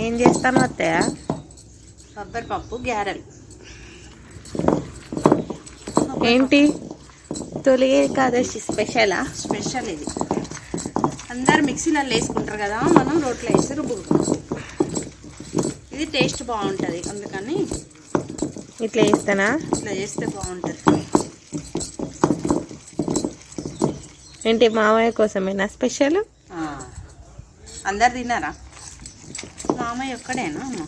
ఏం చేస్తాను అత్తయ్య? కొబ్బరి పప్పు గ్యారెలు. ఏంటి తొలి ఏకాదశి స్పెషలా? స్పెషల్ ఇది. అందరు మిక్సీలలో వేసుకుంటారు కదా, మనం రోట్లో వేసి రుబ్బుకుంటాం. ఇది టేస్ట్ బాగుంటుంది, అందుకని ఇట్లా చేస్తానా? ఇట్లా చేస్తే బాగుంటుంది. ఏంటి మామయ్య కోసమేనా స్పెషల్? అందరు తిన్నారా? మామయ్య ఒక్కడేనా అమ్మ?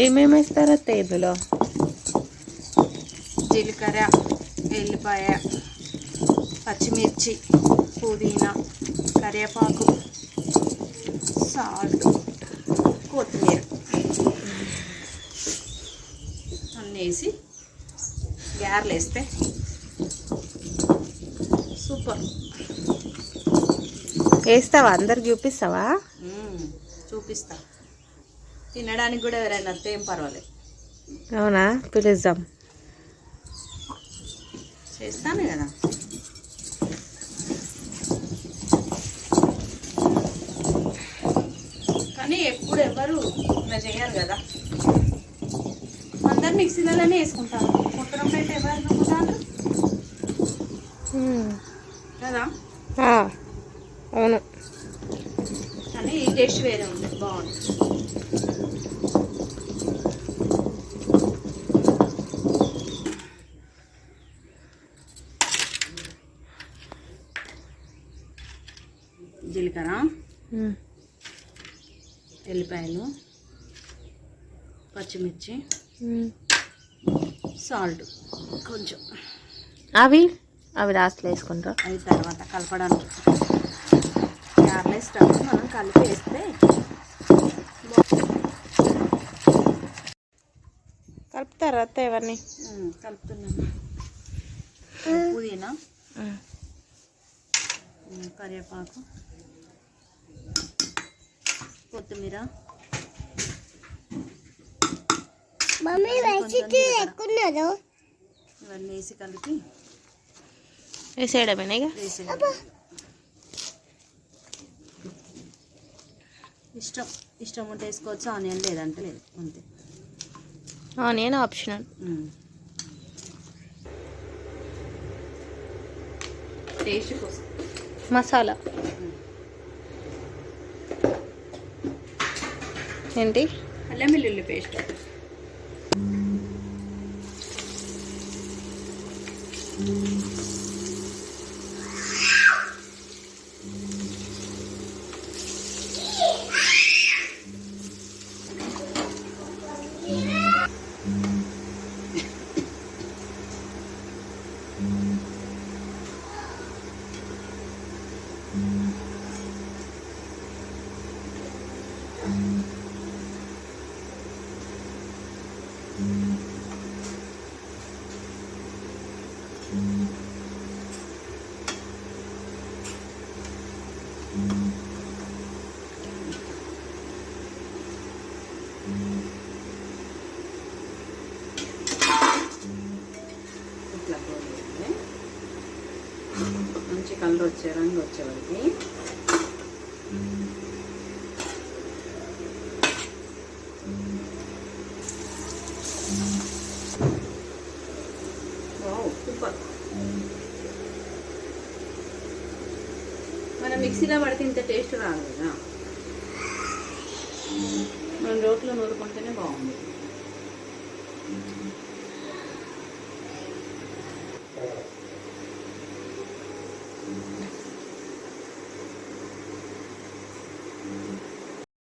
ఏమేమి వేస్తారు అత్తయ్య ఇందులో? జీలకర్ర, ఎల్లిపాయ, పచ్చిమిర్చి, పుదీనా, కరివేపాకు, సాల్ట్, కొత్తిమీర అన్నీ వేసి గారెలు వేస్తే సూపర్. వేస్తావా? అందరికి చూపిస్తావా? చూపిస్తా. తినడానికి కూడా ఎవరైనా వస్తే ఏం పర్వాలేదు. అవునా? పిలుద్దాం. చేస్తాను కదా. కానీ ఎప్పుడు ఎవరు ఇలా చేయరు కదా, అందరు మిక్సీలలోనే వేసుకుంటారు. కుట్టడం అయితే ఎవరు నమ్ముతారు కదా. అవును. కానీ ఈ టేస్ట్ వేరే ఉంటుంది, బాగుంటుంది. జీలకర్ర, ఎల్లిపాయలు, పచ్చిమిర్చి, సాల్ట్ కొంచెం. అవి లాస్ట్లో వేసుకుంటాం. అవి తర్వాత కలపడానికి. గారెలు వేసేటప్పుడు మనం కలిపి వేస్తే కలుపుతారా అత్త ఇవన్నీ? కలుపుతున్నాను. పుదీనా, కరివేపాకు, కొత్తిమీర, ఇవన్నీ వేసి కలిపి వేసేయడమేనా? ఇక ఇష్టం ఉంటే వేసుకోవచ్చు, ఆనియన్ లేదంటే లేదు, అంతే. Onion optional. టేస్ట్ కోసం మసాలా ఏంటి? అల్లం వెల్లుల్లి పేస్ట్. ఇట్లా మంచి కలర్ రంగు వచ్చే వరకు సూపర్. మన మిక్సీలో పడితే ఇంత టేస్ట్ రాదు కదా, మనం రోట్లో నూరుకుంటేనే బాగుంది.